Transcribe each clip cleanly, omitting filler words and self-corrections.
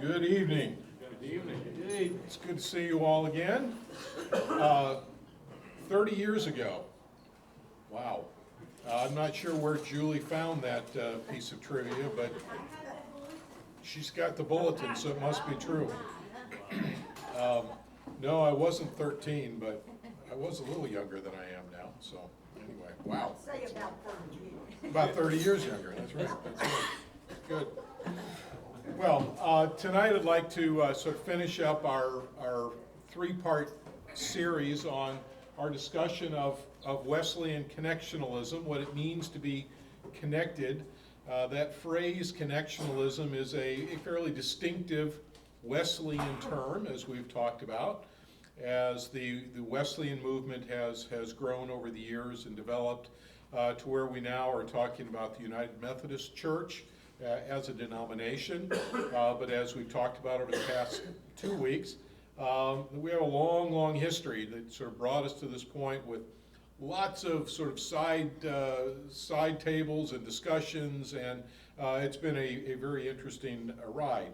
Good evening. Good evening. Hey, it's good to see you all again. 30 years ago. Wow. I'm not sure where Julie found that piece of trivia, but she's got the bulletin, so it must be true. No, I wasn't 13, but I was a little younger than I am now. So anyway, wow. Say about 30 years. About 30 years younger, that's right. That's right. Good. Well, tonight I'd like to sort of finish up our three-part series on our discussion of Wesleyan connectionalism, what it means to be connected. That phrase, connectionalism, is a fairly distinctive Wesleyan term, as we've talked about, as the Wesleyan movement has grown over the years and developed to where we now are talking about the United Methodist Church as a denomination. But as we've talked about over the past 2 weeks, we have a long history that sort of brought us to this point with lots of sort of side tables and discussions, and it's been a very interesting ride.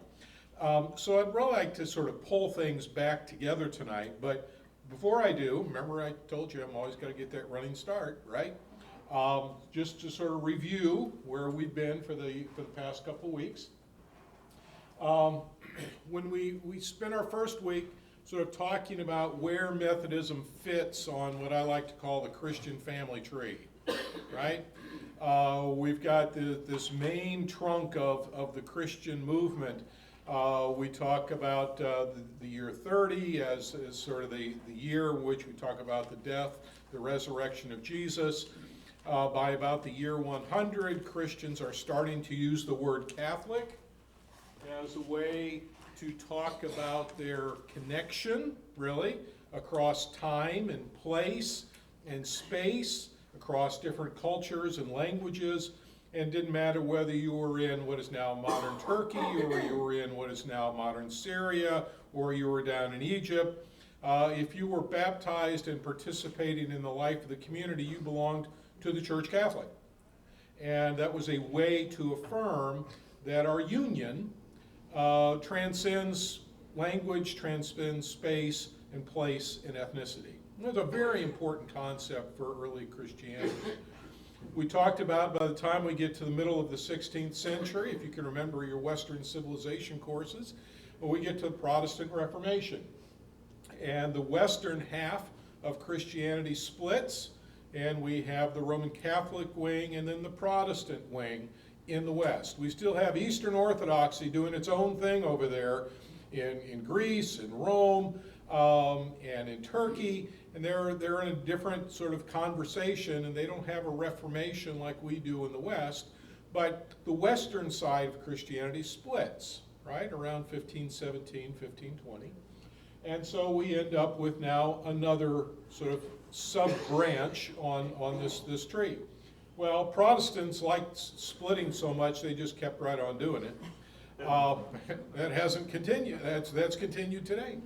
So I'd really like to sort of pull things back together tonight, but before I do, remember I told you I'm always got to get that running start, right? Just to sort of review where we've been for the past couple of weeks. When we spent our first week sort of talking about where Methodism fits on what I like to call the Christian family tree, right? We've got this main trunk of the Christian movement. We talk about the year 30 as sort of the year in which we talk about the death, the resurrection of Jesus. By about the year 100, Christians are starting to use the word Catholic as a way to talk about their connection, really, across time and place and space, across different cultures and languages. And it didn't matter whether you were in what is now modern Turkey, or you were in what is now modern Syria, or you were down in Egypt. If you were baptized and participating in the life of the community, you belonged to the Church Catholic. And that was a way to affirm that our union transcends language, transcends space and place and ethnicity. And that's a very important concept for early Christianity. We talked about by the time we get to the middle of the 16th century, if you can remember your Western civilization courses, we get to the Protestant Reformation. And the Western half of Christianity splits, and we have the Roman Catholic wing and then the Protestant wing in the West. We still have Eastern Orthodoxy doing its own thing over there in Greece, in Rome, and in Turkey, and they're in a different sort of conversation, and they don't have a Reformation like we do in the West, but the Western side of Christianity splits, right, around 1517, 1520. And so we end up with now another sort of sub-branch on this tree. Well, Protestants liked splitting so much they just kept right on doing it. That hasn't continued. That's continued today.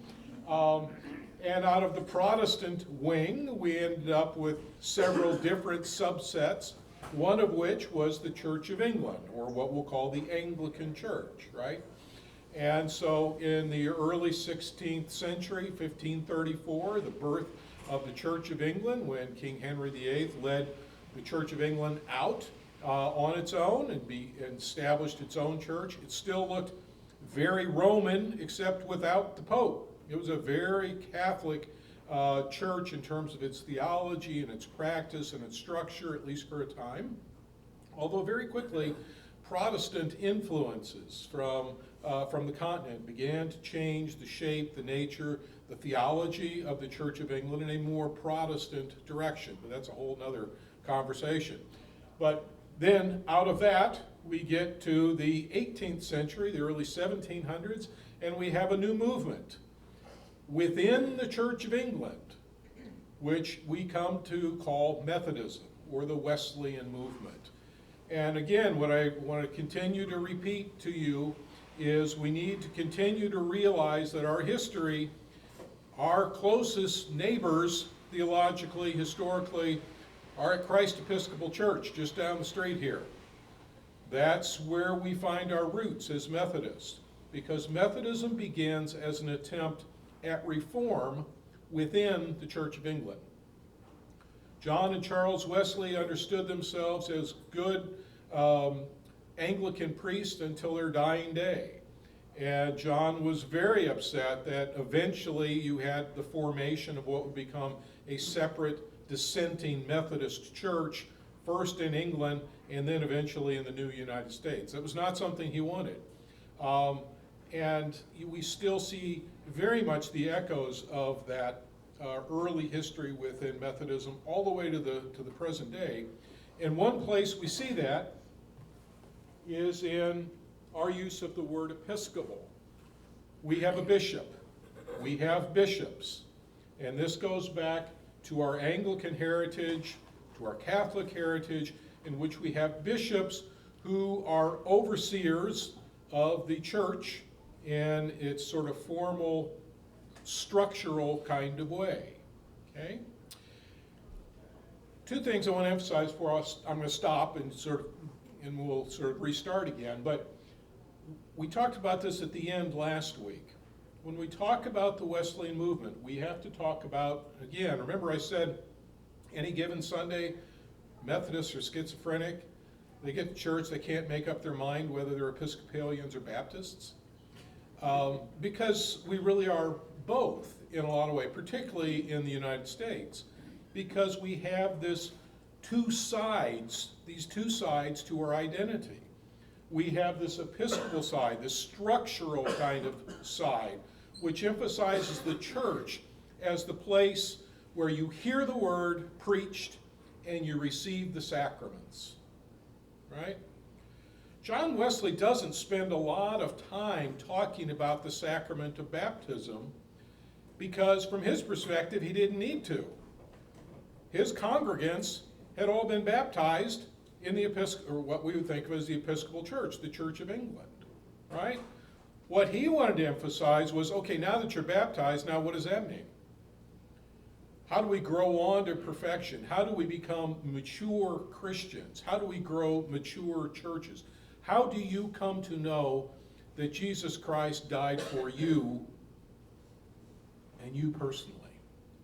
And out of the Protestant wing, we ended up with several different subsets, one of which was the Church of England, or what we'll call the Anglican Church, right? And so in the early 16th century, 1534, the birth of the Church of England, when King Henry VIII led the Church of England out on its own and established its own church. It still looked very Roman, except without the Pope. It was a very Catholic church in terms of its theology and its practice and its structure, at least for a time. Although very quickly, Protestant influences from the continent began to change the shape, the nature, the theology of the Church of England in a more Protestant direction. But that's a whole other conversation. But then out of that, we get to the 18th century, the early 1700s, and we have a new movement within the Church of England, which we come to call Methodism, or the Wesleyan movement. And again, what I want to continue to repeat to you is we need to continue to realize that our history, our closest neighbors, theologically, historically, are at Christ Episcopal Church, just down the street here. That's where we find our roots as Methodists. because Methodism begins as an attempt at reform within the Church of England. John and Charles Wesley understood themselves as good Anglican priests until their dying day. And John was very upset that eventually you had the formation of what would become a separate dissenting Methodist church, first in England and then eventually in the new United States. That was not something he wanted. And we still see very much the echoes of that early history within Methodism all the way to the present day. And one place we see that is in our use of the word Episcopal. We have a bishop. We have bishops. And this goes back to our Anglican heritage, to our Catholic heritage, in which we have bishops who are overseers of the church in its sort of formal, structural kind of way. Okay? Two things I want to emphasize for us. I'm going to stop and we'll sort of restart again. But we talked about this at the end last week. When we talk about the Wesleyan movement, we have to talk about, again, remember I said any given Sunday, Methodists are schizophrenic. They get to church, they can't make up their mind whether they're Episcopalians or Baptists. Because we really are both in a lot of ways, particularly in the United States, because we have these two sides to our identity. We have this Episcopal side, this structural kind of side, which emphasizes the church as the place where you hear the word preached and you receive the sacraments, right? John Wesley doesn't spend a lot of time talking about the sacrament of baptism because from his perspective, he didn't need to. His congregants had all been baptized in the or what we would think of as the Episcopal Church, the Church of England, right? What he wanted to emphasize was, okay, now that you're baptized, now what does that mean? How do we grow on to perfection? How do we become mature Christians? How do we grow mature churches? How do you come to know that Jesus Christ died for you and you personally?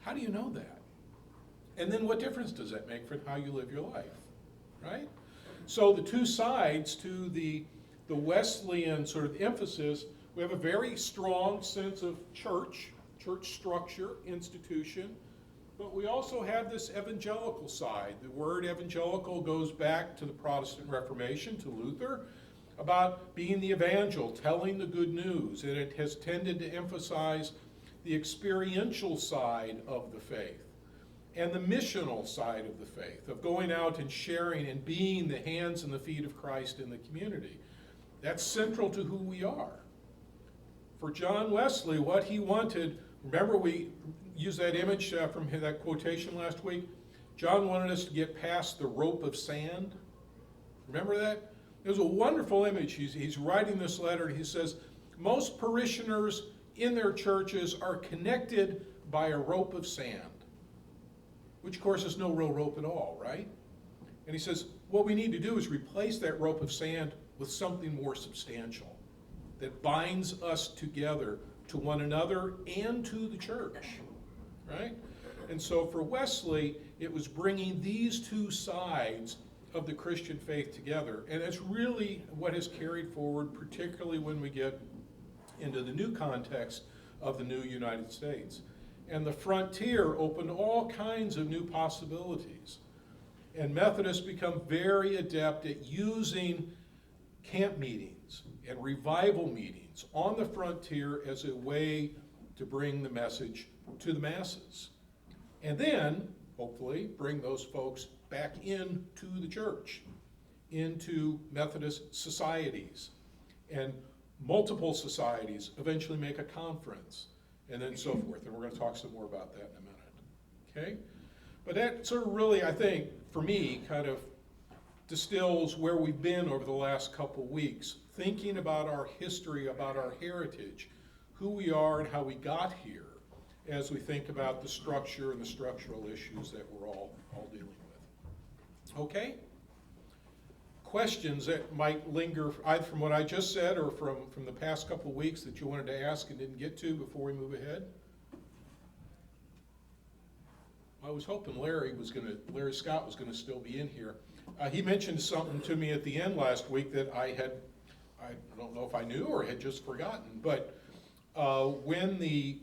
How do you know that? And then what difference does that make for how you live your life? Right? So the two sides to the Wesleyan sort of emphasis, we have a very strong sense of church structure, institution, but we also have this evangelical side. The word evangelical goes back to the Protestant Reformation, to Luther, about being the evangel, telling the good news, and it has tended to emphasize the experiential side of the faith and the missional side of the faith, of going out and sharing and being the hands and the feet of Christ in the community. That's central to who we are. For John Wesley, what he wanted, remember we used that image from that quotation last week? John wanted us to get past the rope of sand. Remember that? It was a wonderful image. He's writing this letter. He says, most parishioners in their churches are connected by a rope of sand, which of course is no real rope at all, right? And he says, what we need to do is replace that rope of sand with something more substantial that binds us together to one another and to the church, right? And so for Wesley, it was bringing these two sides of the Christian faith together. And it's really what has carried forward, particularly when we get into the new context of the new United States. And the frontier opened all kinds of new possibilities. And Methodists become very adept at using camp meetings and revival meetings on the frontier as a way to bring the message to the masses. And then, hopefully, bring those folks back into the church, into Methodist societies. And multiple societies eventually make a conference, and then so forth. And we're going to talk some more about that in a minute. Okay? But that sort of really, I think, for me, kind of distills where we've been over the last couple weeks, thinking about our history, about our heritage, who we are and how we got here, as we think about the structure and the structural issues that we're all dealing with. Okay? questions that might linger, either from what I just said or from the past couple of weeks that you wanted to ask and didn't get to before we move ahead? I was hoping Larry Scott was gonna still be in here. He mentioned something to me at the end last week that I don't know if I knew or had just forgotten, but when the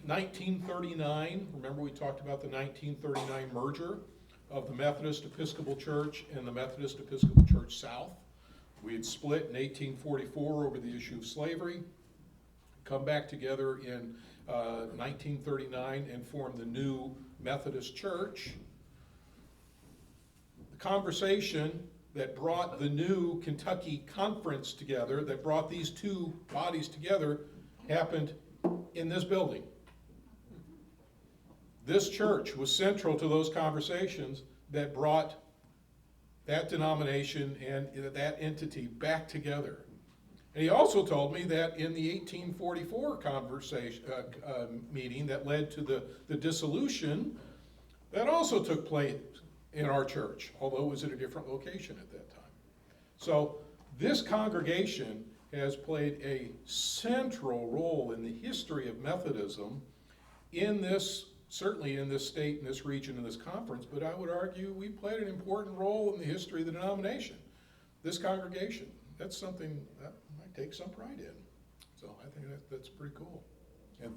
1939, remember we talked about the 1939 merger of the Methodist Episcopal Church and the Methodist Episcopal Church South. We had split in 1844 over the issue of slavery, come back together in 1939 and form the new Methodist Church. The conversation that brought the new Kentucky Conference together, that brought these two bodies together, happened in this building. This church was central to those conversations that brought that denomination and that entity back together. And he also told me that in the 1844 meeting that led to the dissolution, that also took place in our church, although it was at a different location at that time. So this congregation has played a central role in the history of Methodism in this, certainly in this state, in this region, in this conference, but I would argue we played an important role in the history of the denomination. This congregation, that's something that I take some pride in. So I think that's pretty cool. And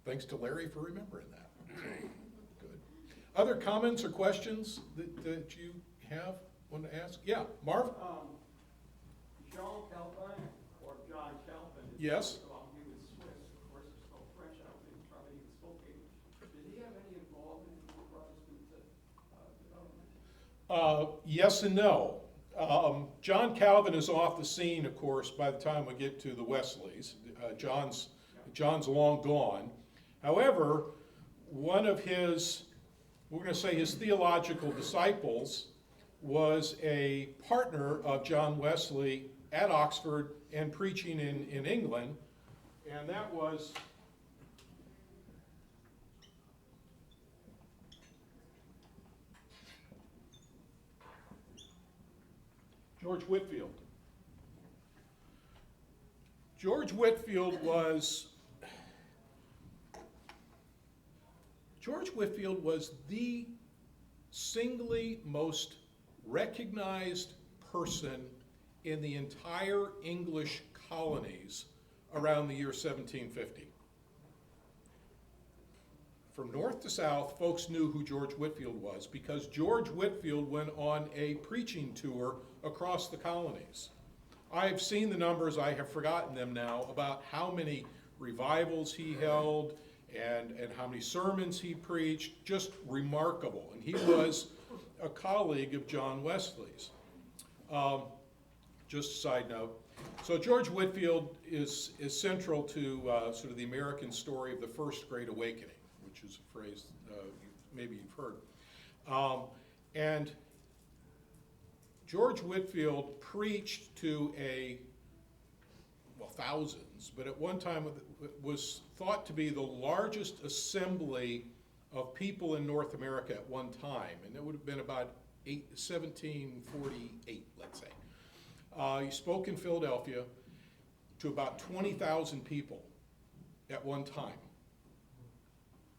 thanks to Larry for remembering that. So, good. Other comments or questions that you have, want to ask? Yeah, Marv? Jean Calvin, or John Calvin. Yes. He was Swiss, of course, he spoke French, I don't think probably even spoke English. Did he have any involvement in the Protestant development? Yes and no. John Calvin is off the scene, of course, by the time we get to the Wesleys. John's long gone. However, one of his, we're going to say his theological disciples, was a partner of John Wesley at Oxford and preaching in England, and that was George Whitefield. George Whitefield was the singly most recognized person in the entire English colonies around the year 1750. From north to south, folks knew who George Whitefield was because George Whitefield went on a preaching tour across the colonies. I've seen the numbers, I have forgotten them now, about how many revivals he held and how many sermons he preached, just remarkable. And he was a colleague of John Wesley's. Just a side note. So George Whitefield is central to sort of the American story of the First Great Awakening, which is a phrase maybe you've heard. And George Whitefield preached to thousands, but at one time it was thought to be the largest assembly of people in North America at one time, and it would have been about 1748, let's say. He spoke in Philadelphia to about 20,000 people at one time.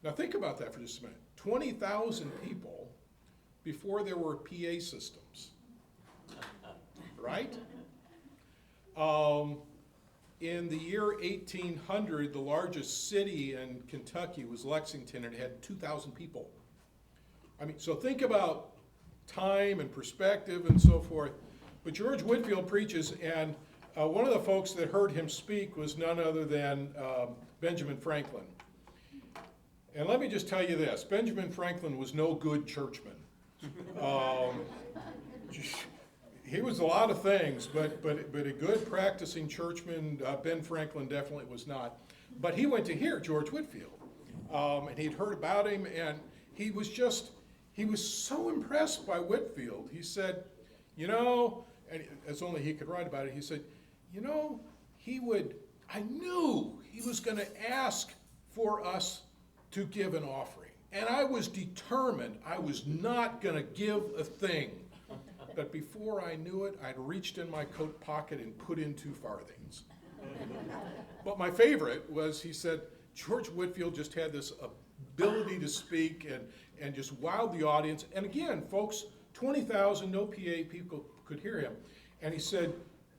Now think about that for just a minute. 20,000 people before there were PA systems, right? In the year 1800, the largest city in Kentucky was Lexington, and it had 2,000 people. I mean, so think about time and perspective and so forth. But George Whitefield preaches, and one of the folks that heard him speak was none other than Benjamin Franklin. And let me just tell you this, Benjamin Franklin was no good churchman. He was a lot of things, but a good practicing churchman, Ben Franklin definitely was not. But he went to hear George Whitefield, and he'd heard about him, and he was so impressed by Whitefield. He said, you know, and as only he could write about it, he said, you know, I knew he was going to ask for us to give an offering. And I was determined I was not going to give a thing But before I knew it, I'd reached in my coat pocket and put in 2 farthings. But my favorite was, he said, George Whitefield just had this ability to speak and just wowed the audience. And again, folks, 20,000, no PA people could hear him. And he said,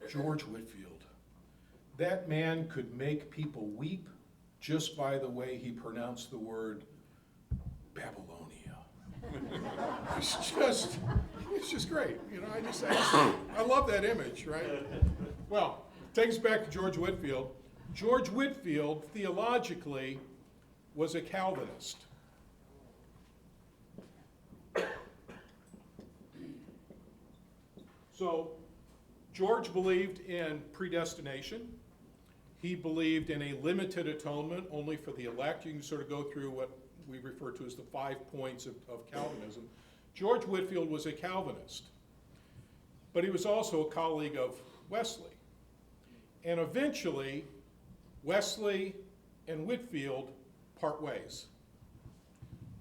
George Whitefield, that man could make people weep just by the way he pronounced the word Babylonia. It's just great. You know, I love that image, right? Well, takes us back to George Whitefield. George Whitefield, theologically, was a Calvinist. So, George believed in predestination. He believed in a limited atonement only for the elect. You can sort of go through what we refer to as the 5 points of Calvinism. George Whitefield was a Calvinist, but he was also a colleague of Wesley. And eventually, Wesley and Whitefield part ways.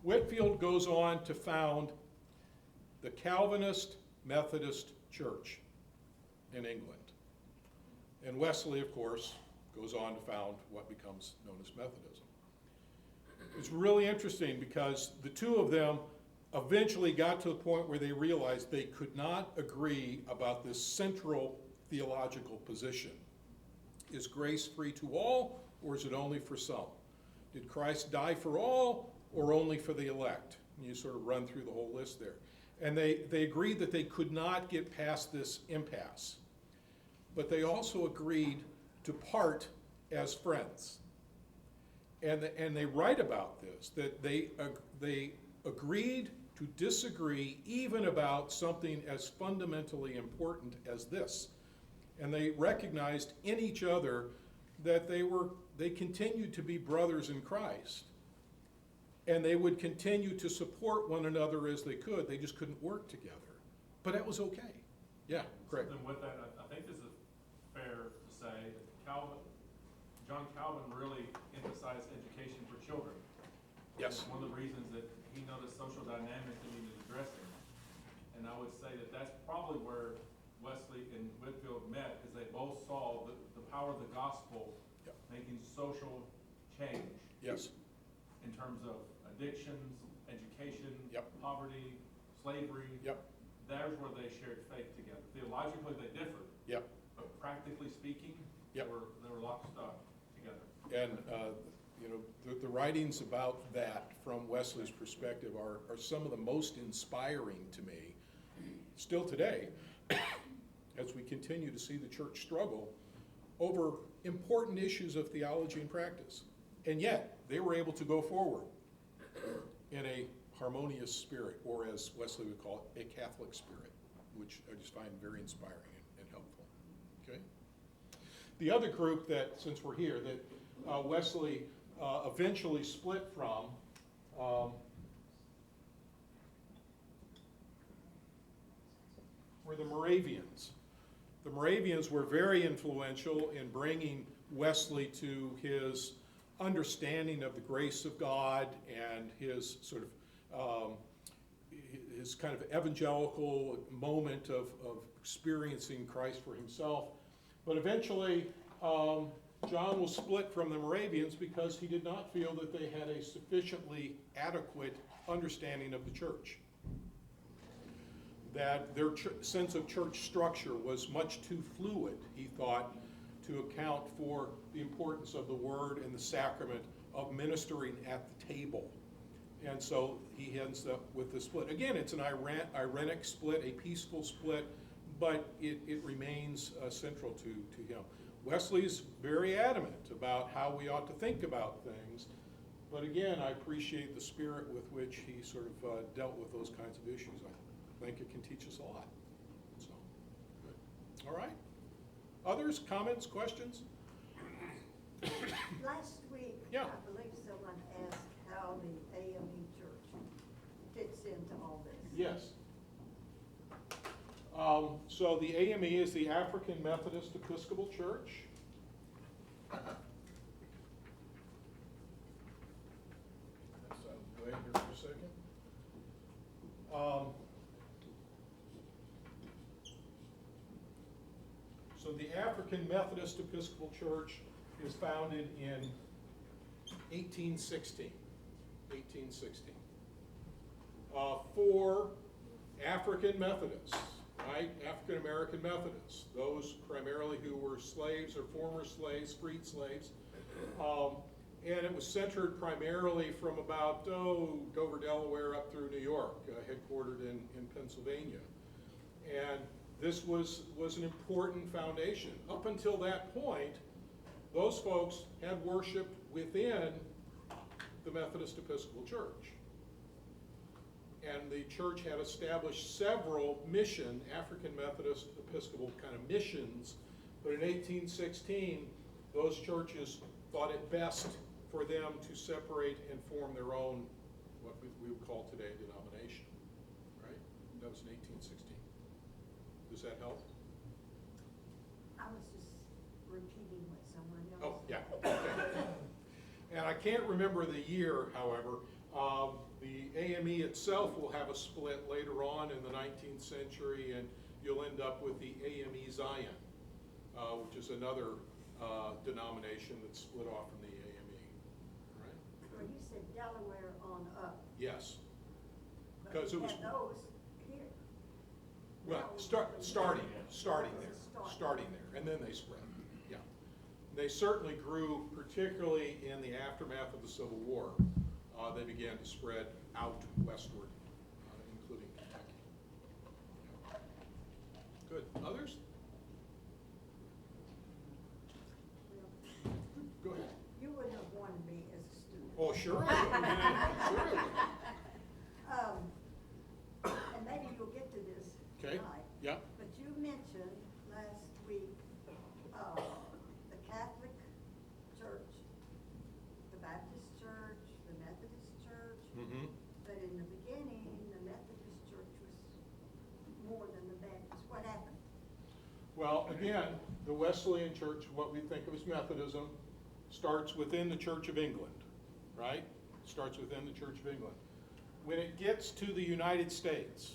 Whitefield goes on to found the Calvinist Methodist Church in England. And Wesley, of course, goes on to found what becomes known as Methodism. It's really interesting because the two of them eventually got to the point where they realized they could not agree about this central theological position. Is grace free to all, or is it only for some? Did Christ die for all, or only for the elect? And you sort of run through the whole list there. And they agreed that they could not get past this impasse. But they also agreed to part as friends. And they write about this, that they agreed to disagree even about something as fundamentally important as this. And they recognized in each other that they continued to be brothers in Christ. And they would continue to support one another as they could. They just couldn't work together. But that was okay. Yeah, Craig. And with that, I think this is fair to say that John Calvin really emphasized education for children. Yes. It's one of the reasons that he noticed social dynamics that he was addressing. And I would say that that's probably where Wesley and Whitefield met, because they both saw the power of the gospel making social change. Yes. In terms of addictions, education, Yep. poverty, slavery. Yep. There's where they shared faith together. Theologically, they differed, Yep. but practically speaking, Yep. they were lockstep together. And you know, the writings about that from Wesley's perspective are some of the most inspiring to me still today as we continue to see the church struggle over important issues of theology and practice. And yet, they were able to go forward in a harmonious spirit, or as Wesley would call it, a Catholic spirit, which I just find very inspiring and helpful. Okay? The other group that, since we're here, that Wesley eventually split from were the Moravians. The Moravians were very influential in bringing Wesley to his understanding of the grace of God and his sort of his kind of evangelical moment of experiencing Christ for himself. But eventually, John will split from the Moravians because he did not feel that they had a sufficiently adequate understanding of the church. That their sense of church structure was much too fluid, he thought, to account for the importance of the word and the sacrament of ministering at the table. And so he ends up with the split. Again, it's an ironic split, a peaceful split, but it remains central to him. Wesley's very adamant about how we ought to think about things, but again, I appreciate the spirit with which he sort of dealt with those kinds of issues. I think it can teach us a lot. So, good. All right. Others, comments, questions? Last week, Yeah. I believe someone asked how the AME church fits into all this. Yes. So the AME is the African Methodist Episcopal Church. So go ahead here for a second. the African Methodist Episcopal Church is founded in 1816. 1816. For African Methodists, right? African American Methodists, those primarily who were slaves or former slaves, freed slaves. And it was centered primarily from about, Dover, Delaware, up through New York, headquartered in Pennsylvania. And this was an important foundation. Up until that point, those folks had worshiped within the Methodist Episcopal Church. And the church had established several African Methodist Episcopal kind of missions, but in 1816, those churches thought it best for them to separate and form their own, what we would call today, denomination, right? That was in 1816. Does that help? I was just repeating what someone else. Oh, yeah, okay. And I can't remember the year, however. The AME itself will have a split later on in the 19th century, and you'll end up with the AME Zion, which is another denomination that split off from the AME, right? Well, you said Delaware on up. Yes. But Because we it was, had those here. well, Now we starting have- there, starting there, and then they spread, yeah. They certainly grew, particularly in the aftermath of the Civil War. They began to spread out westward, including Kentucky. Yeah. Good. Others? Well, Go ahead. you wouldn't have wanted me as a student. Oh, sure. Sure. And maybe you'll get to this Okay. tonight. Yeah. But you mentioned last week, the Catholic Church, the Baptist Church, the Methodist Church. Mm-hmm. But in the beginning, the Methodist Church was more than the Baptist. What happened? Well, again, the Wesleyan Church, what we think of as Methodism, starts within the Church of England, right? Starts within the Church of England. When it gets to the United States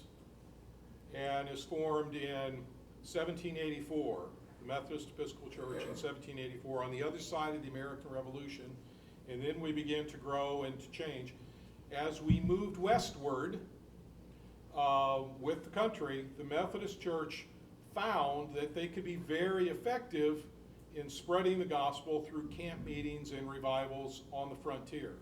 and is formed in 1784, the Methodist Episcopal Church in 1784, on the other side of the American Revolution, and then we begin to grow and to change. As we moved westward with the country, the Methodist Church found that they could be very effective in spreading the gospel through camp meetings and revivals on the frontier.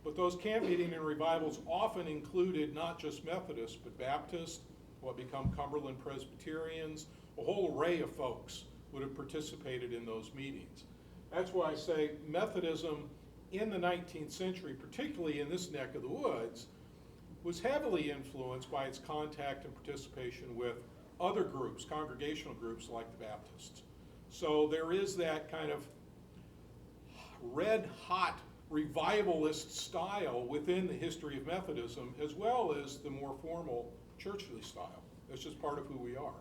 But those camp meeting and revivals often included not just Methodists, but Baptists, what become Cumberland Presbyterians, a whole array of folks would have participated in those meetings. That's why I say Methodism in the 19th century, particularly in this neck of the woods, was heavily influenced by its contact and participation with other groups, congregational groups like the Baptists. So there is that kind of red-hot revivalist style within the history of Methodism, as well as the more formal churchly style. That's just part of who we are.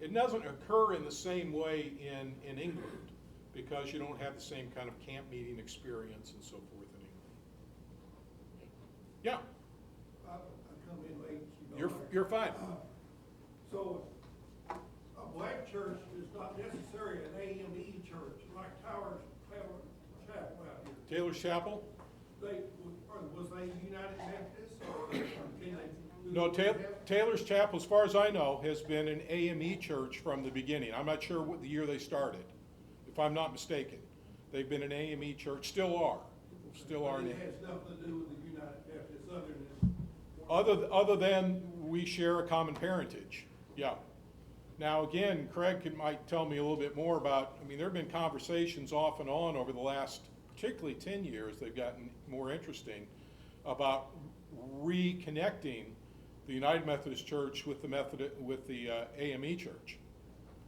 It doesn't occur in the same way in England, because you don't have the same kind of camp meeting experience and so forth in England. Yeah, I come in late. You know. you're fine. So, a black church is not necessarily an AME church, like Taylor's Chapel out here. Taylor's Chapel? Was they United Methodist, or can they? No, Taylor's Chapel, as far as I know, has been an AME church from the beginning. I'm not sure what the year they started, if I'm not mistaken. They've been an AME church, still are. Still are. It has nothing to do with the United Methodist, Other than we share a common parentage, yeah. Now, again, Craig might tell me a little bit more about, I mean, there have been conversations off and on over the last, particularly 10 years, they've gotten more interesting, about reconnecting the United Methodist Church with the AME Church.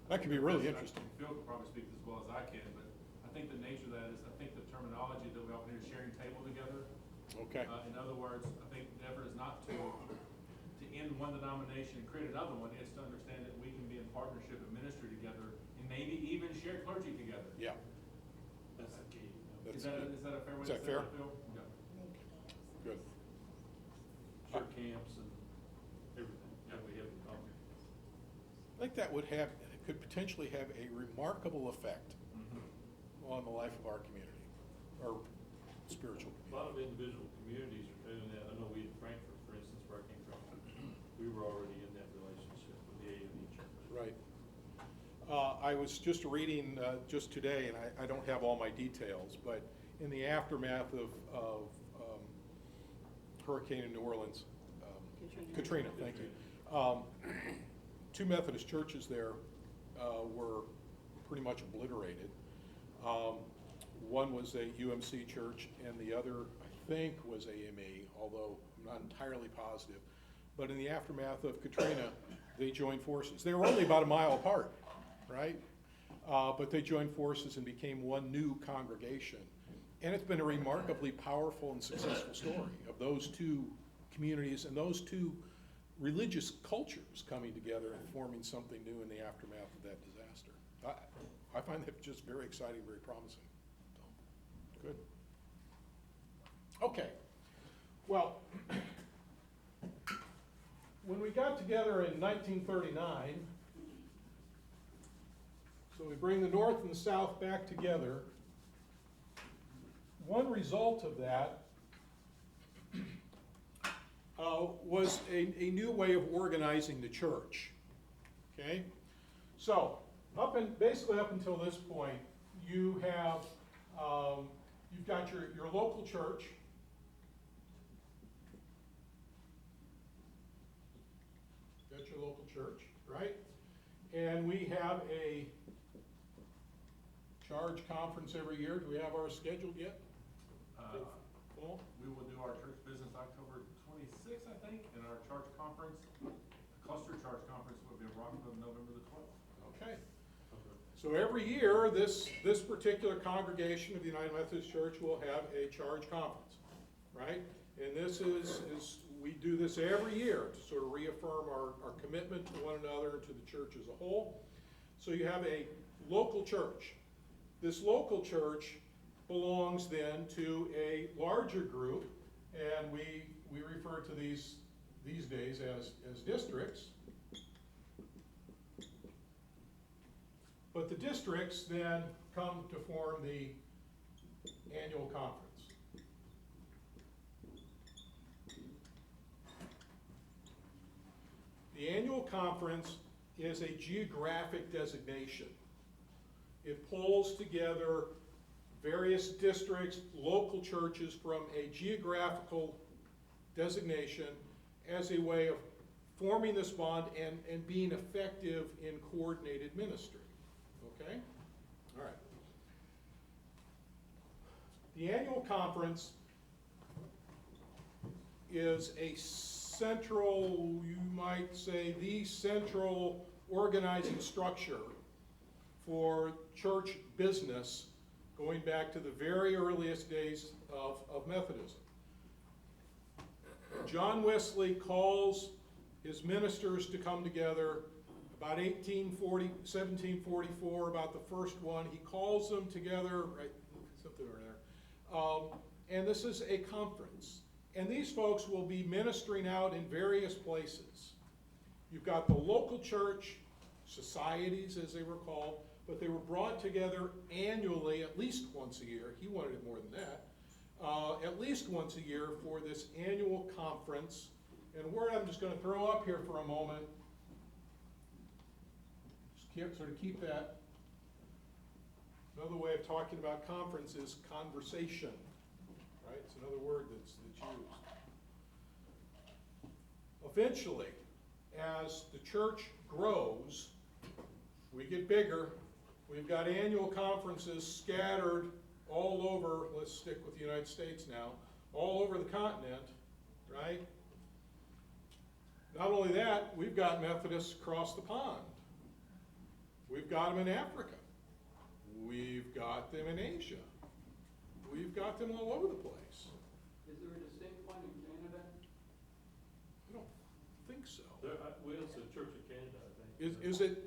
That could be really interesting. Phil could probably speak as well as I can, but I think the nature of that is, I think the terminology that we often hear is sharing table together. Okay. In other words, I think the effort is not to end one denomination and create another one. It's to understand that we can be in partnership and ministry together, and maybe even share clergy together. Yeah. That's the key. That's Is that a fair way Is to that say fair? that, Phil? Okay. Good. Share camps and everything, that we have in common. I think that would have, could potentially have a remarkable effect Mhm. on the life of our community, or spiritual A lot community. of individual communities are doing that. I know we in Frankfurt, for instance, where I came from, we were already in that relationship with the AME church. Right. I was just reading just today, and I don't have all my details, but in the aftermath of Hurricane in New Orleans, Katrina, thank you. Two Methodist churches there were pretty much obliterated. One was a UMC church, and the other, I think, was AME, although I'm not entirely positive. But in the aftermath of Katrina, they joined forces. They were only about a mile apart, right? But they joined forces and became one new congregation. And it's been a remarkably powerful and successful story of those two communities and those two religious cultures coming together and forming something new in the aftermath of that disaster. I find that just very exciting, very promising. So, good. Okay. Well, when we got together in 1939, so we bring the North and the South back together. One result of that was a new way of organizing the church. Okay, so basically up until this point, you have you've got your local church. Got your local church, right? And we have a charge conference every year. Do we have ours scheduled yet? Fall? We will do our church business October 26th, I think, and our church conference, cluster church conference will be in Rockville November the 12th. Okay. So every year, this particular congregation of the United Methodist Church will have a charge conference, right? And this is we do this every year to sort of reaffirm our commitment to one another and to the church as a whole. So you have a local church. This local church belongs then to a larger group, and we refer to these days as districts. But the districts then come to form the annual conference. The annual conference is a geographic designation. It pulls together various districts, local churches from a geographical designation as a way of forming this bond and being effective in coordinated ministry. Okay? All right. The annual conference is a central, you might say, the central organizing structure for church business going back to the very earliest days of Methodism. John Wesley calls his ministers to come together about 1744, about the first one. He calls them together, right, something or other. And this is a conference. And these folks will be ministering out in various places. You've got the local church, societies as they were called, but they were brought together annually, at least once a year. He wanted it more than that. At least once a year for this annual conference. And a word I'm just going to throw up here for a moment, just sort of keep that. Another way of talking about conference is conversation, right? It's another word that's used. Eventually, as the church grows, we get bigger. We've got annual conferences scattered all over, let's stick with the United States now, all over the continent, right? Not only that, we've got Methodists across the pond. We've got them in Africa. We've got them in Asia. We've got them all over the place. Is there a distinct one in Canada? I don't think so. We also have Church of Canada, I think. Is it,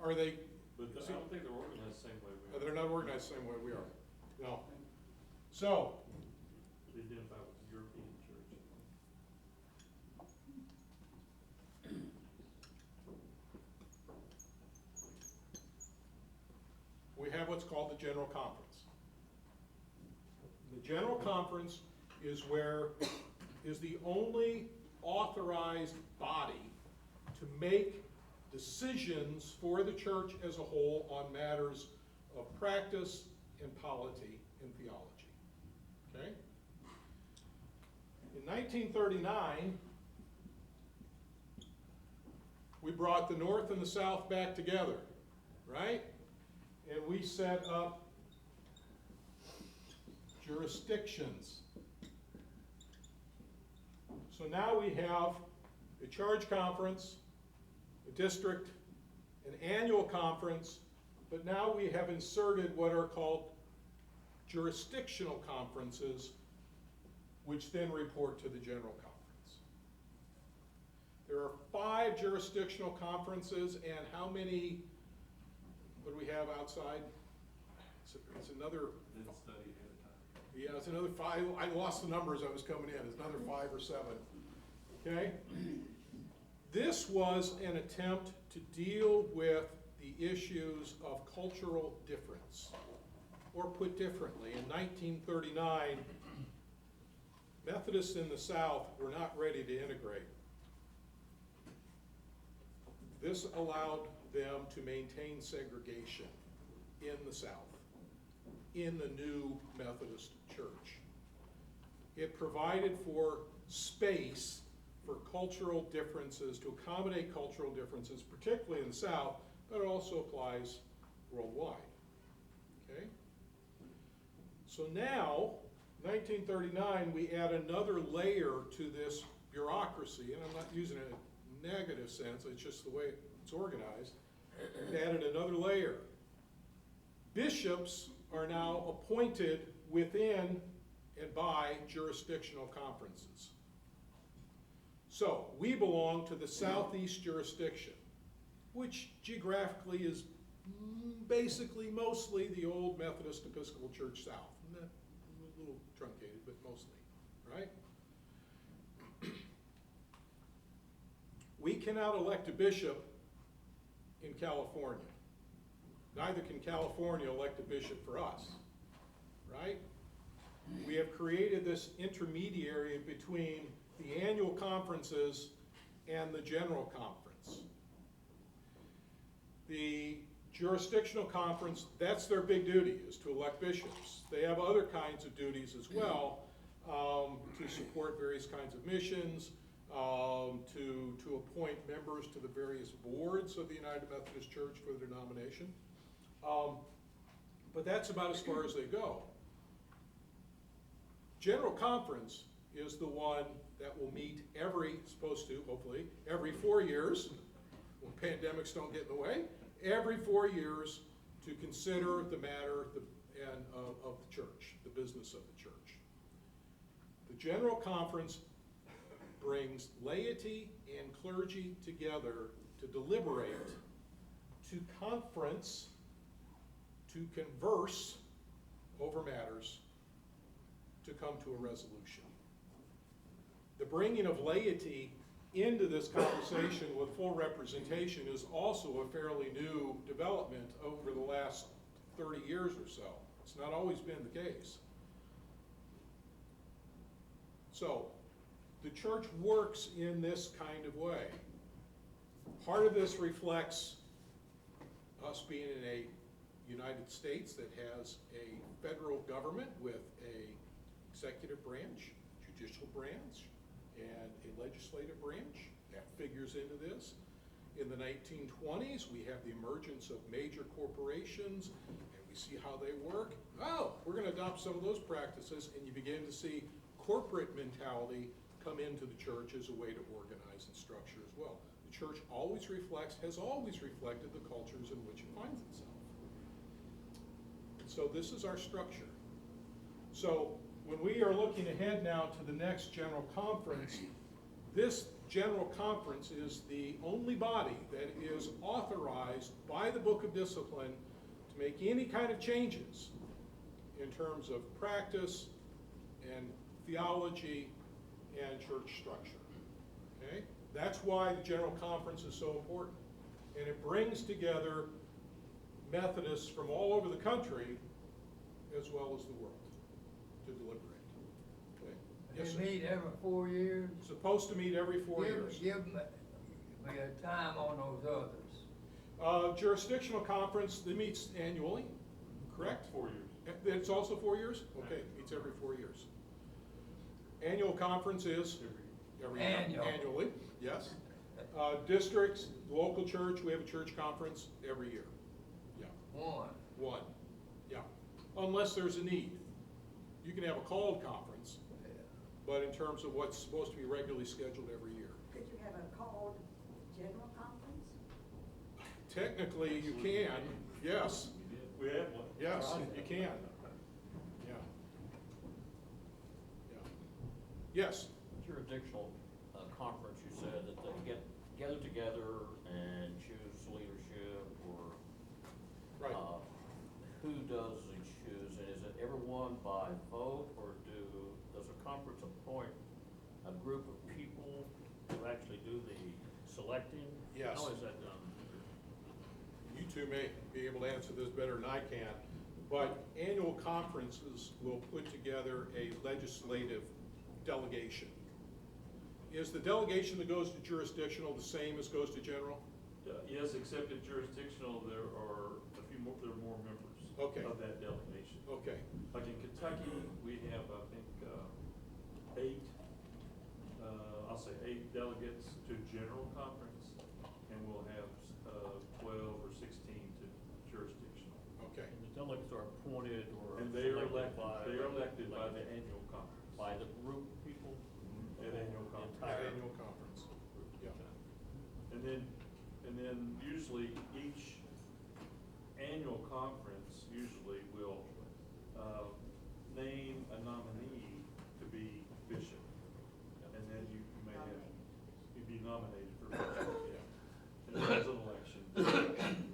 are they, But I don't think they're organized the same way we are. they're not organized the same way we are. No. So, They identify with the European church. have what's called the General Conference. The General Conference is the only authorized body to make decisions for the church as a whole on matters of practice and polity and theology. Okay? In 1939, we brought the North and the South back together, right? And we set up jurisdictions. So now we have a charge conference, a district, an annual conference, but now we have inserted what are called jurisdictional conferences, which then report to the General Conference. There are 5 jurisdictional conferences, and how many, what do we have outside? It's another, Didn't study ahead of time. yeah, it's another 5. I lost the numbers I was coming in. It's another 5 or 7. Okay? This was an attempt to deal with the issues of cultural difference. Or put differently, in 1939, Methodists in the South were not ready to integrate. This allowed them to maintain segregation in the South, in the new Methodist church. It provided for space for cultural differences, to accommodate cultural differences, particularly in the South, but it also applies worldwide. Okay? So now, 1939, we add another layer to this bureaucracy, and I'm not using it in a negative sense, it's just the way it's organized. We added another layer. Bishops are now appointed within and by jurisdictional conferences. So, we belong to the Southeast jurisdiction, which geographically is basically mostly the old Methodist Episcopal Church South. A little truncated, but mostly, right? We cannot elect a bishop in California. Neither can California elect a bishop for us, right? We have created this intermediary between the annual conferences and the General Conference. The jurisdictional conference, that's their big duty, is to elect bishops. They have other kinds of duties as well, to support various kinds of missions, to appoint members to the various boards of the United Methodist Church for the denomination. But that's about as far as they go. General Conference is the one that will meet hopefully, every 4 years, when pandemics don't get in the way, every 4 years to consider the matter of the church, the business of the church. The General Conference brings laity and clergy together to deliberate, to conference, to converse over matters, to come to a resolution. The bringing of laity into this conversation with full representation is also a fairly new development over the last 30 years or so. It's not always been the case. So, the church works in this kind of way. Part of this reflects us being in a United States that has a federal government with a executive branch, judicial branch, and a legislative branch. That figures into this. In the 1920s, we have the emergence of major corporations, and we see how they work. Oh, we're going to adopt some of those practices, and you begin to see corporate mentality come into the church as a way to organize and structure as well. The church has always reflected the cultures in which it finds itself. And so this is our structure. So when we are looking ahead now to the next General Conference, this General Conference is the only body that is authorized by the Book of Discipline to make any kind of changes in terms of practice and theology and church structure. Okay? That's why the General Conference is so important. And it brings together Methodists from all over the country as well as the world to deliberate. Okay. Yes, sir. They meet every 4 years? Supposed to meet every 4 years. Give them a time on those others. Jurisdictional conference, that meets annually, correct? 4 years. It's also 4 years? Okay, meets every 4 years. Annual conference is every year. Annual. Annually, yes. Districts, local church, we have a church conference every year. Yeah, one, yeah. Unless there's a need. You can have a called conference, but in terms of what's supposed to be regularly scheduled every year. Could you have a called general conference? Technically, you can, yes, We have one. yes, you can. Yeah. Yeah. Yes, Jurisdictional conference, you said that they gather together and choose leadership, or right. who does the choose, and is it everyone by vote, or does a conference appoint a group of people to actually do the selecting? Yes. How is that done? You two may be able to answer this better than I can, but annual conferences will put together a legislative delegation. Is the delegation that goes to jurisdictional the same as goes to general? Yes, except at jurisdictional, there are there are more members Okay. of that delegation. Okay, Like in Kentucky, we have, I think, 8, I'll say 8 delegates to general conference, and we'll have 12 or 16 to jurisdictional. okay, And the delegates are appointed or And they are selected elected by like the annual conference. by the group of people? At annual The conference. entire- annual conference, yeah. And then usually each annual conference usually will name a nominee to be bishop. And then you may have, you'd be nominated for bishop. Yeah. And then there's an election.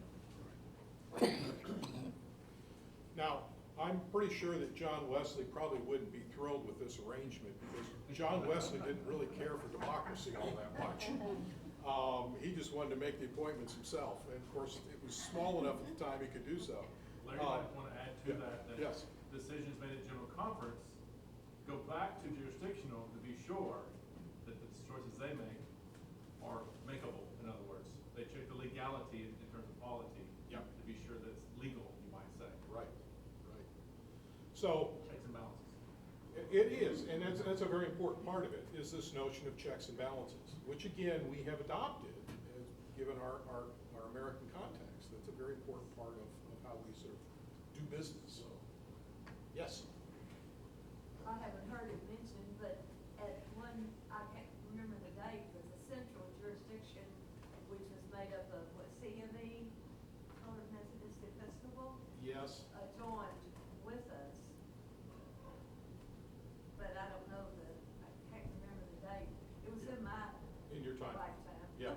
Now, I'm pretty sure that John Wesley probably wouldn't be thrilled with this arrangement, because John Wesley didn't really care for democracy all that much. He just wanted to make the appointments himself, and of course, it was small enough at the time he could do so. Larry might want to add to yeah, that, that yes. decisions made at general conference go back to jurisdictional to be sure that the choices they make are makeable, in other words. They check the legality in terms of polity. Yep. To be sure that it's legal, you might say. Right, right. So, Checks and balances. it is, and that's a very important part of it, is this notion of checks and balances, which again, we have adopted, given our American context. That's a very important part of how we sort of do business, so, yes. I haven't heard it mentioned, but at one, I can't remember the date, but the central jurisdiction, which is made up of what, CME, Colored Methodist Episcopal, Yes, joined with us. But I don't know I can't remember the date. It was in my in your time. lifetime. Yeah,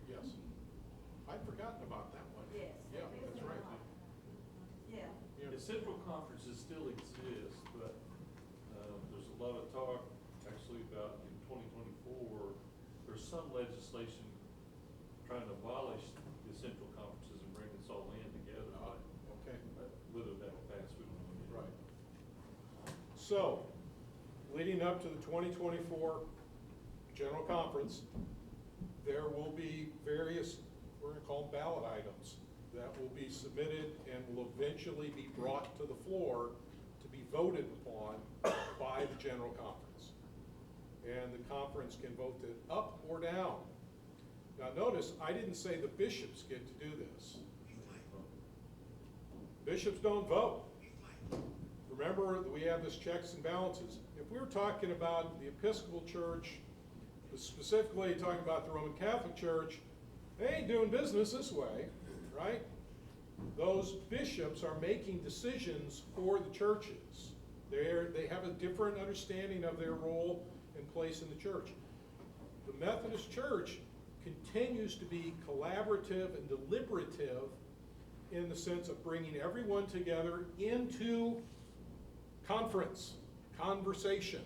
yes. I'd forgotten about that one. Yes. Yeah, it was that's in right. my- Yeah. Yeah. The central conferences still exist, but there's a lot of talk actually about in 2024, there's some legislation trying to abolish the central conferences and bring us all in together. Okay, Whether that'll pass, we don't know yet. right. So, leading up to the 2024 General Conference, there will be various, we're going to call them ballot items, that will be submitted and will eventually be brought to the floor to be voted upon by the General Conference. And the conference can vote it up or down. Now notice, I didn't say the bishops get to do this. Bishops don't vote. Remember that we have this checks and balances. If we were talking about the Episcopal Church, specifically talking about the Roman Catholic Church, they ain't doing business this way, right? Those bishops are making decisions for the churches. They have a different understanding of their role and place in the church. The Methodist Church continues to be collaborative and deliberative in the sense of bringing everyone together into conversation.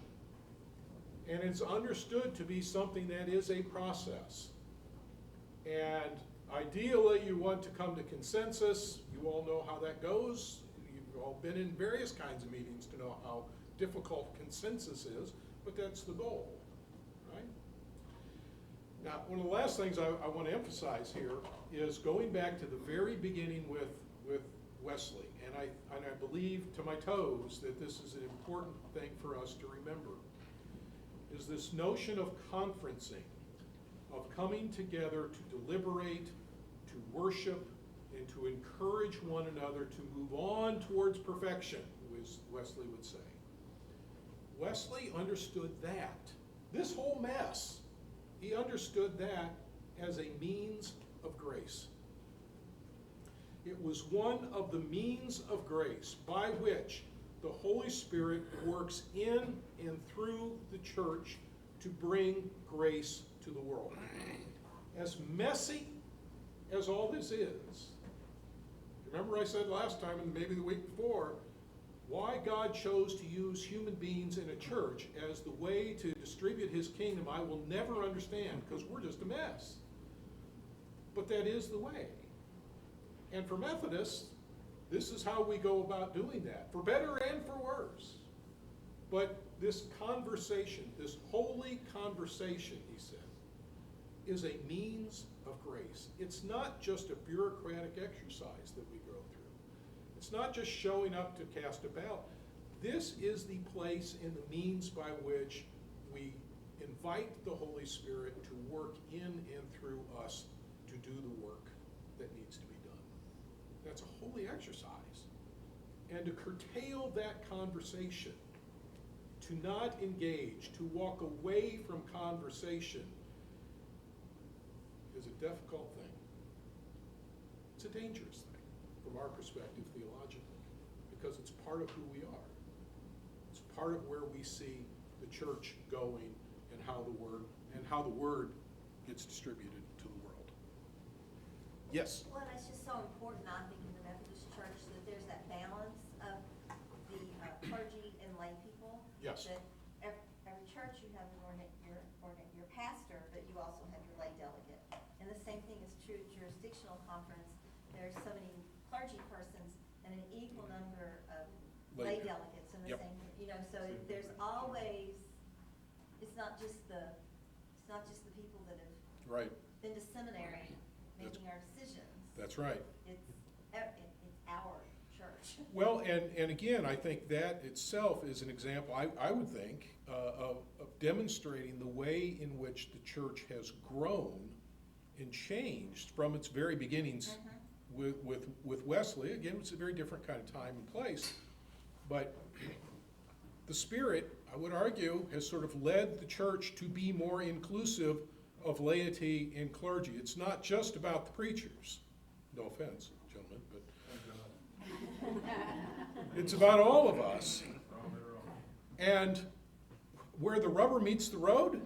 And it's understood to be something that is a process. And Ideally, you want to come to consensus. You all know how that goes. You've all been in various kinds of meetings to know how difficult consensus is, but that's the goal, right? Now, one of the last things I want to emphasize here is going back to the very beginning with Wesley, and I believe to my toes that this is an important thing for us to remember, is this notion of conferencing, of coming together to deliberate, to worship, and to encourage one another to move on towards perfection, as Wesley would say. Wesley understood that. This whole mess, he understood that as a means of grace. It was one of the means of grace by which the Holy Spirit works in and through the church to bring grace to the world. As messy as all this is, remember I said last time and maybe the week before, why God chose to use human beings in a church as the way to distribute his kingdom, I will never understand, because we're just a mess. But that is the way. And for Methodists, this is how we go about doing that, for better and for worse. But this conversation, this holy conversation, he said, is a means of grace. It's not just a bureaucratic exercise that we go through. It's not just showing up to cast a ballot. This is the place and the means by which we invite the Holy Spirit to work in and through us to do the work that needs to be done. That's a holy exercise. And to curtail that conversation, to not engage, to walk away from conversation, is a difficult thing. It's a dangerous thing from our perspective theologically, because it's part of who we are. It's part of where we see the church going and how the word gets distributed to the world. Yes? Well, it's just so important, I think, in the Methodist Church that there's that balance of the clergy and lay people. Yes. That every church you have your pastor, but you also have your lay delegate. And the same thing is true at jurisdictional conference. There's so many clergy persons and an equal number of lay delegates, and the Yep. same, so there's always, it's not just the people that have Right. been to seminary making our decisions. That's right. It's our church. Well, and again, I think that itself is an example, I would think, of demonstrating the way in which the church has grown and changed from its very beginnings with Wesley. Again, it's a very different kind of time and place. But the Spirit, I would argue, has sort of led the church to be more inclusive of laity and clergy. It's not just about the preachers. No offense, gentlemen, but it's about all of us. And where the rubber meets the road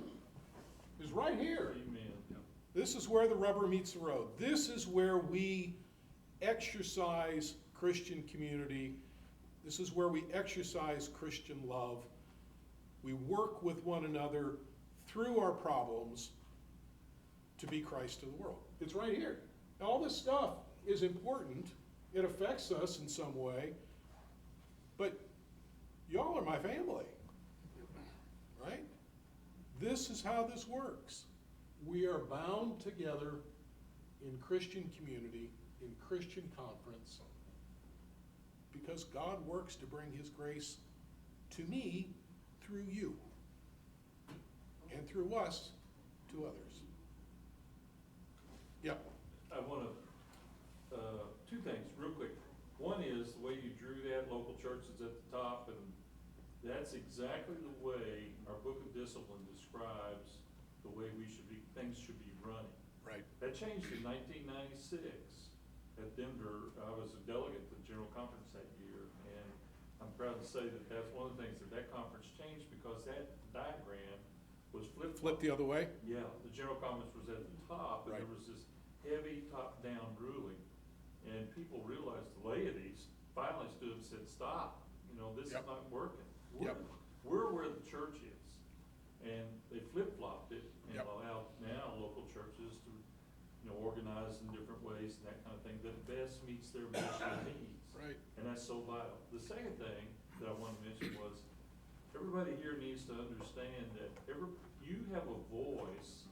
is right here. Amen. This is where the rubber meets the road. This is where we exercise Christian community. This is where we exercise Christian love. We work with one another through our problems to be Christ to the world. It's right here. Now, all this stuff is important. It affects us in some way. But y'all are my family, right? This is how this works. We are bound together in Christian community, in Christian conference, because God works to bring his grace to me through you and through us to others. Yeah. I want to, two things real quick. One is the way you drew that, local churches at the top, and that's exactly the way our Book of Discipline describes the way things should be running. Right. That changed in 1996 at Denver. I was a delegate to the General Conference that year, and I'm proud to say that that's one of the things that conference changed, because that diagram was Flip the other way? Yeah, the General Conference was at the top, and Right. there was this heavy top-down ruling. And people realized, the laity finally stood and said, stop, this is Yep. not working. Yep. We're where the church is. And they flip-flopped it and Yep. allowed now local churches to, organized in different ways and that kind of thing, that best meets their mission needs. Right. And that's so vital. The second thing that I wanted to mention was, everybody here needs to understand that you have a voice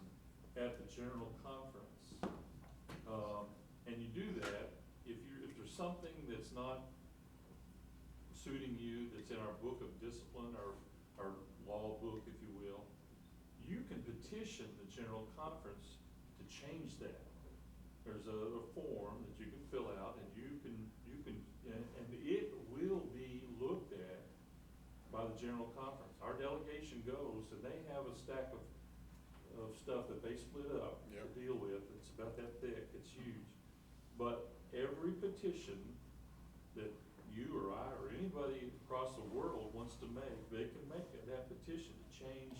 at the general conference. And you do that, if there's something that's not suiting you, that's in our book of discipline, our law book, if you will, you can petition the general conference to change that. There's a form that you can fill out, and and it will be looked at by the general conference. Our delegation goes, and they have a stack of stuff that they split up to deal with. It's about that thick, it's huge. But every petition that you or I or anybody across the world wants to make, they can make that petition to change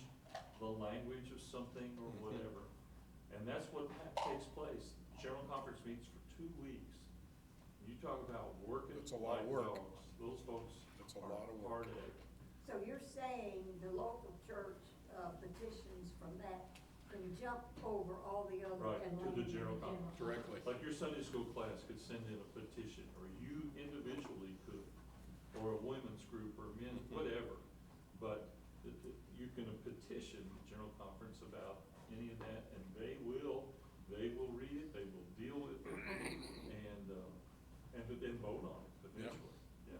the language of something or whatever. And that's what takes place. General conference meets for 2 weeks. You talk about working It's a lot of like work. dogs. Those folks It's a are lot of work. hard at. So you're saying the local church petitions from that can jump over all the other Right, and to land the in general conference. Directly. Like your Sunday school class could send in a petition, or you individually could, or a women's group, or men, whatever. But you can petition the general conference about any of that, and they will read it, they will deal with it, and then vote on it eventually, yeah.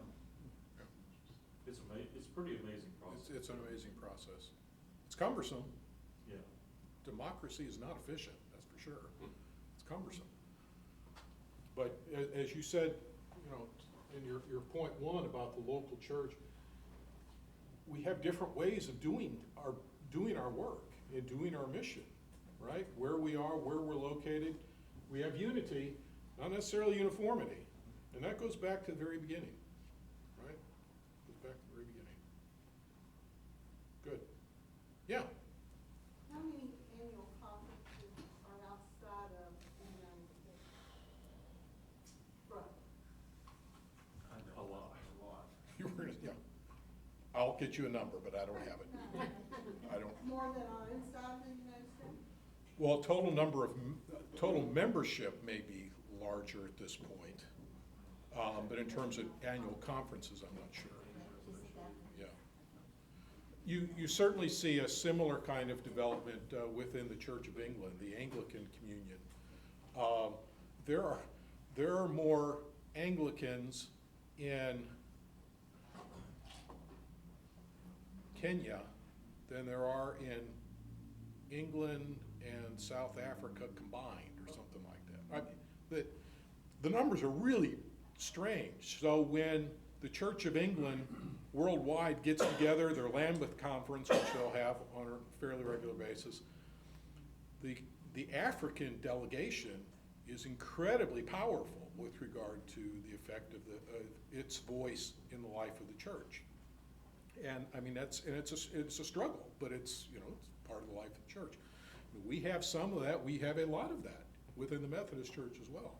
It's pretty amazing process. It's an amazing process. It's cumbersome. Yeah. Democracy is not efficient, that's for sure. It's cumbersome. But as you said, in your point one about the local church, we have different ways of doing our work and doing our mission, right? Where we are, where we're located. We have unity, not necessarily uniformity. And that goes back to the very beginning, right? Goes back to the very beginning. Good. Yeah. How many annual conferences are outside of the United States? Right. A lot. You were, yeah. I'll get you a number, but I don't have it. I don't. More than are inside the United States? Well, total membership may be larger at this point. But in terms of annual conferences, I'm not sure. Yeah. You certainly see a similar kind of development within the Church of England, the Anglican communion. There are more Anglicans in Kenya than there are in England and South Africa combined, or something like that. I mean, the numbers are really strange. So when the Church of England worldwide gets together, their Lambeth Conference, which they'll have on a fairly regular basis, the African delegation is incredibly powerful with regard to the effect of its voice in the life of the church. And I mean, it's a struggle, but it's part of the life of the church. We have some of that. We have a lot of that within the Methodist Church as well.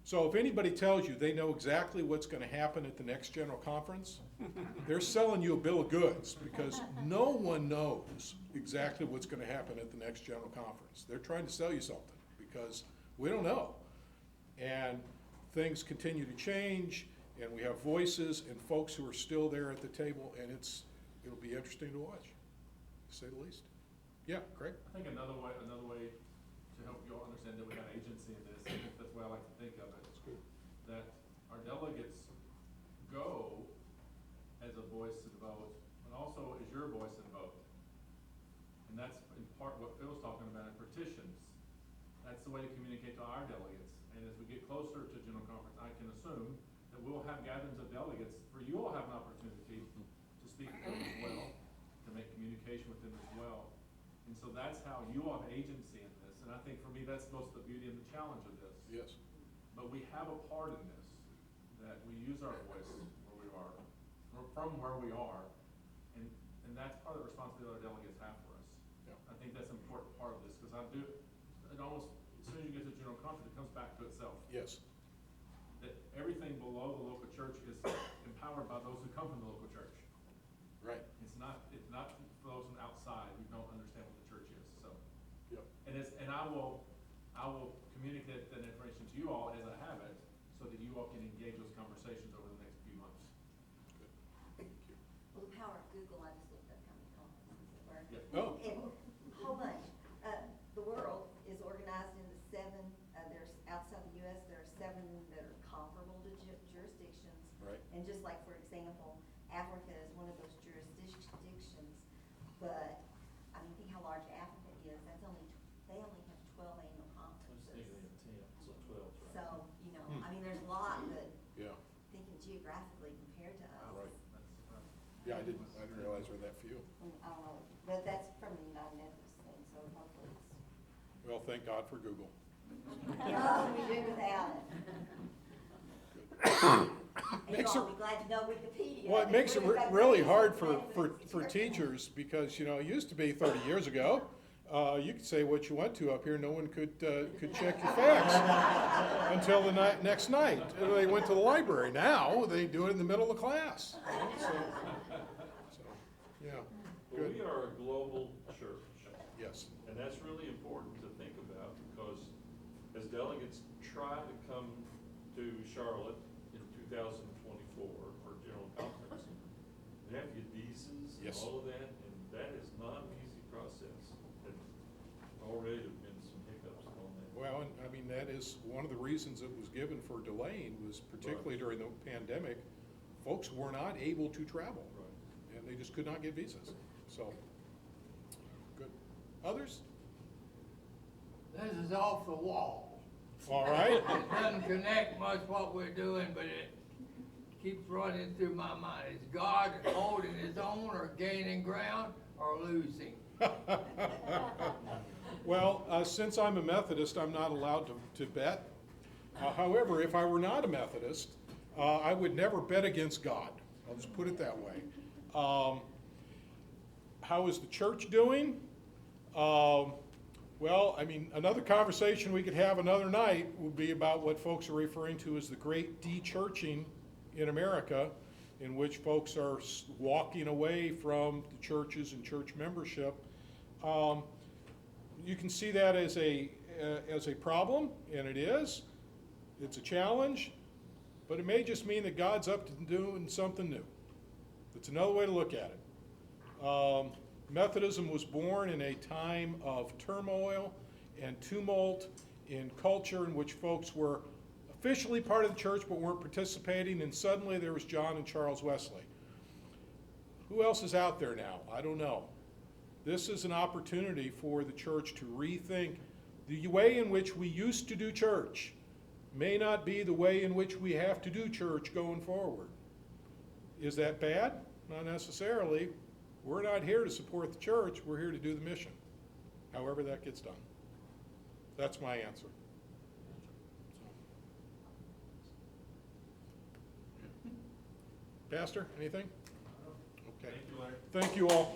So if anybody tells you they know exactly what's going to happen at the next general conference, they're selling you a bill of goods, because no one knows exactly what's going to happen at the next general conference. They're trying to sell you something, because we don't know. And things continue to change, and we have voices and folks who are still there at the table, and it'll be interesting to watch, to say the least. Yeah, Craig? I think another way to help you all understand that we have agency in this, that's the way I like to think of it. That's good. That our delegates go as a voice to the vote, and also as your voice in vote. And that's in part what Phil's talking about in petitions. That's the way to communicate to our delegates. And as we get closer to general conference, I can assume that we'll have gatherings of delegates where you all have an opportunity to speak to them as well, to make communication with them as well. And so that's how you all have agency in this. And I think for me, that's most of the beauty and the challenge of this. Yes. But we have a part in this, that we use our voice where we are, or from where we are, and that's part of the responsibility our delegates have for us. Yeah. I think that's an important part of this, because it almost, as soon as you get to general conference, it comes back to itself. Yes. That everything below the local church is empowered by those who come from the local church. Right. It's not for those from outside who don't understand what the church is, so. Yep. And I will I will communicate that information to you all as I have it, so that you all can engage those conversations over the next few months. Well, the power of Google, I just looked up how many conferences there were. Yep. Oh. And a whole bunch. The world is organized into 7, there's, outside the US, there are 7 that are comparable to jurisdictions. Right. And just like, for example, Africa is one of those jurisdictions, but, I mean, think how large Africa is, that's only, they only have 12 annual I was conferences. thinking of 10, so 12, right? So, you know, I mean, there's a lot, but Yeah, thinking geographically compared to us. right. Yeah, I didn't realize there were that few. I don't know, but that's from the United Methodist thing, so hopefully it's. Well, thank God for Google. Yeah, we do without it. And Makes you'll all it- be glad to know Wikipedia. Well, it makes it We've got really Wikipedia hard for for Methodist. teachers, because, you know, it used to be 30 years ago, you could say what you went to up here, no one could check your facts until the next night. They went to the library. Now, they do it in the middle of class. So, yeah, Well, good, we are a global church, yes. and that's really important to think about, because as delegates try to come to Charlotte in 2024 for general conference, they have to get visas and Yes. all of that, and that is not an easy process. And already have been some hiccups on that. Well, and I mean, that is one of the reasons it was given for delaying, was particularly during the pandemic, folks were not able to travel. Right. And they just could not get visas, so, good. Others? This is off the wall. All right. It doesn't connect much what we're doing, but it keeps running through my mind. Is God holding his own, or gaining ground, or losing? Well, since I'm a Methodist, I'm not allowed to bet. However, if I were not a Methodist, I would never bet against God. I'll just put it that way. How is the church doing? Well, I mean, another conversation we could have another night would be about what folks are referring to as the great de-churching in America, in which folks are walking away from the churches and church membership. You can see that as a problem, and it is. It's a challenge, but it may just mean that God's up to doing something new. That's another way to look at it. Methodism was born in a time of turmoil and tumult in culture, in which folks were officially part of the church but weren't participating, and suddenly there was John and Charles Wesley. Who else is out there now? I don't know. This is an opportunity for the church to rethink the way in which we used to do church may not be the way in which we have to do church going forward. Is that bad? Not necessarily. We're not here to support the church, we're here to do the mission, however that gets done. That's my answer. Pastor, anything? Okay. Thank you, Larry. Thank you all.